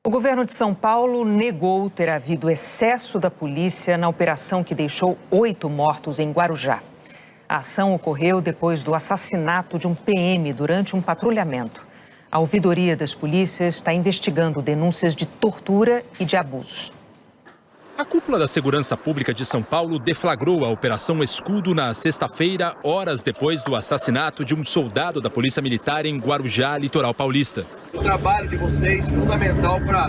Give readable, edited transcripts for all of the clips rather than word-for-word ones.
O governo de São Paulo negou ter havido excesso da polícia na operação que deixou 8 mortos em Guarujá. A ação ocorreu depois do assassinato de um PM durante um patrulhamento. A ouvidoria das polícias está investigando denúncias de tortura e de abusos. A cúpula da Segurança Pública de São Paulo deflagrou a Operação Escudo na sexta-feira, horas depois do assassinato de um soldado da Polícia Militar em Guarujá, litoral paulista. O trabalho de vocês é fundamental para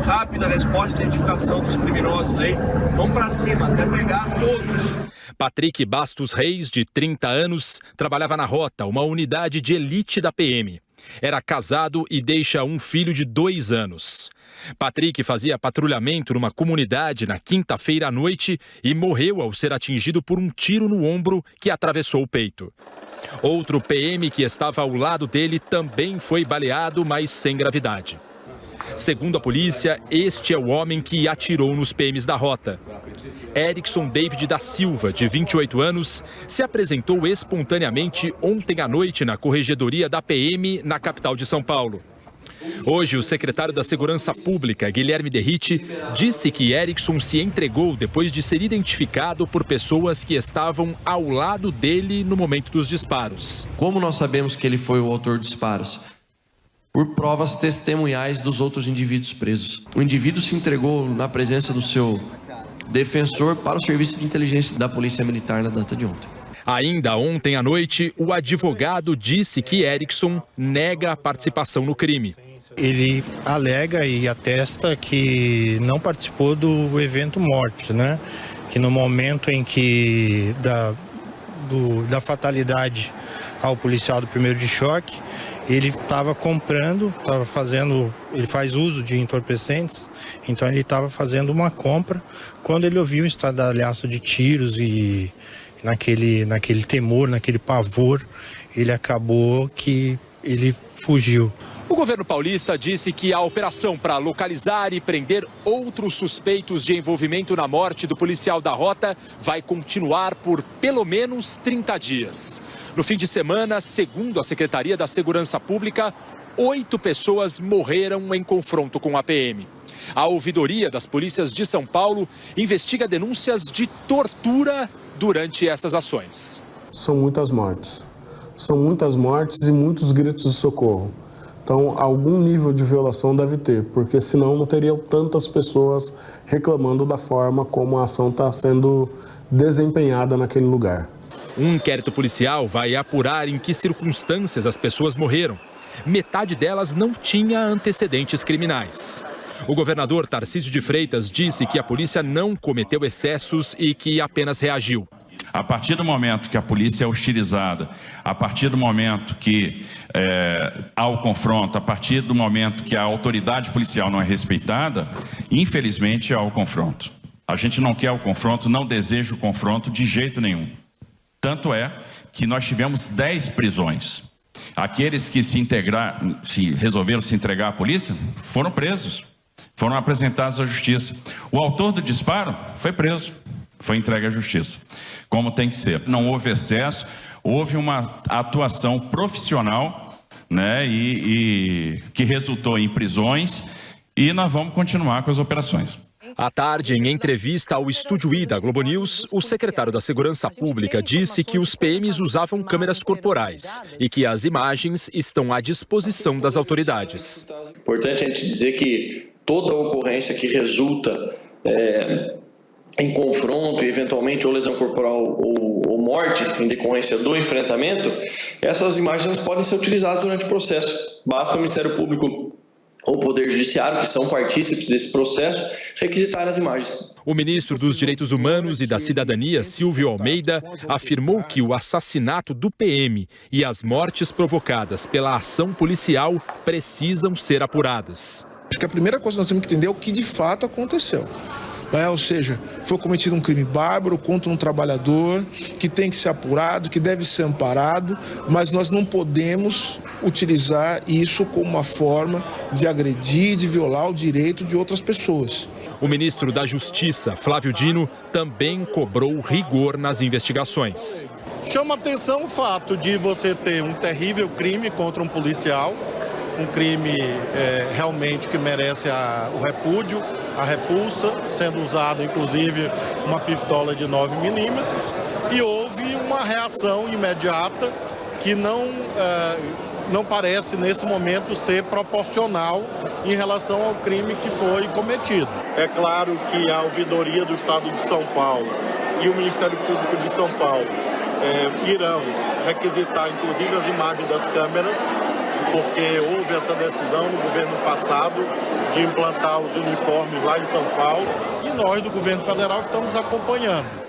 rápida resposta e identificação dos criminosos aí. Vamos para cima, até pegar todos. Patrick Bastos Reis, de 30 anos, trabalhava na Rota, uma unidade de elite da PM. Era casado e deixa um filho de 2 anos. Patrick fazia patrulhamento numa comunidade na quinta-feira à noite e morreu ao ser atingido por um tiro no ombro que atravessou o peito. Outro PM que estava ao lado dele também foi baleado, mas sem gravidade. Segundo a polícia, este é o homem que atirou nos PMs da Rota. Erickson David da Silva, de 28 anos, se apresentou espontaneamente ontem à noite na corregedoria da PM na capital de São Paulo. Hoje, o secretário da Segurança Pública, Guilherme Derrite, disse que Erickson se entregou depois de ser identificado por pessoas que estavam ao lado dele no momento dos disparos. Como nós sabemos que ele foi o autor dos disparos? Por provas testemunhais dos outros indivíduos presos. O indivíduo se entregou na presença do seu defensor para o serviço de inteligência da Polícia Militar na data de ontem. Ainda ontem à noite, o advogado disse que Erickson nega a participação no crime. Ele alega e atesta que não participou do evento morte, né? Que no momento em que da fatalidade ao policial do primeiro de choque, ele estava comprando, ele faz uso de entorpecentes, então ele estava fazendo uma compra quando ele ouviu um estardalhaço de tiros e naquele temor, naquele pavor, ele acabou que ele fugiu. O governo paulista disse que a operação para localizar e prender outros suspeitos de envolvimento na morte do policial da Rota vai continuar por pelo menos 30 dias. No fim de semana, segundo a Secretaria da Segurança Pública, 8 pessoas morreram em confronto com a PM. A ouvidoria das polícias de São Paulo investiga denúncias de tortura durante essas ações. São muitas mortes e muitos gritos de socorro. Então, algum nível de violação deve ter, porque senão não teriam tantas pessoas reclamando da forma como a ação está sendo desempenhada naquele lugar. Um inquérito policial vai apurar em que circunstâncias as pessoas morreram. Metade delas não tinha antecedentes criminais. O governador Tarcísio de Freitas disse que a polícia não cometeu excessos e que apenas reagiu. A partir do momento que a polícia é hostilizada, a partir do momento que há o confronto, a partir do momento que a autoridade policial não é respeitada, infelizmente há o confronto. A gente não quer o confronto, não deseja o confronto de jeito nenhum. Tanto é que nós tivemos 10 prisões. Aqueles que resolveram se entregar à polícia foram presos, foram apresentados à justiça. O autor do disparo foi preso, foi entregue à justiça, como tem que ser. Não houve excesso, houve uma atuação profissional, né, e que resultou em prisões, e nós vamos continuar com as operações. À tarde, em entrevista ao Estúdio I da Globo News, o secretário da Segurança Pública disse que os PMs usavam câmeras corporais e que as imagens estão à disposição das autoridades. Importante a gente dizer que toda ocorrência que resulta em confronto e eventualmente ou lesão corporal ou morte em decorrência do enfrentamento, essas imagens podem ser utilizadas durante o processo. Basta o Ministério Público ou o Poder Judiciário, que são partícipes desse processo, requisitar as imagens. O ministro dos Direitos Humanos e da Cidadania, Silvio Almeida, afirmou que o assassinato do PM e as mortes provocadas pela ação policial precisam ser apuradas. Acho que a primeira coisa que nós temos que entender é o que de fato aconteceu. Ou seja, foi cometido um crime bárbaro contra um trabalhador que tem que ser apurado, que deve ser amparado, mas nós não podemos utilizar isso como uma forma de agredir, de violar o direito de outras pessoas. O ministro da Justiça, Flávio Dino, também cobrou rigor nas investigações. Chama atenção o fato de você ter um terrível crime contra um policial um crime realmente que merece o repúdio, a repulsa, sendo usado inclusive uma pistola de 9mm, e houve uma reação imediata que não parece nesse momento ser proporcional em relação ao crime que foi cometido. É claro que a ouvidoria do Estado de São Paulo e o Ministério Público de São Paulo irão requisitar inclusive as imagens das câmeras, porque houve essa decisão no governo passado de implantar os uniformes lá em São Paulo, e nós do governo federal estamos acompanhando.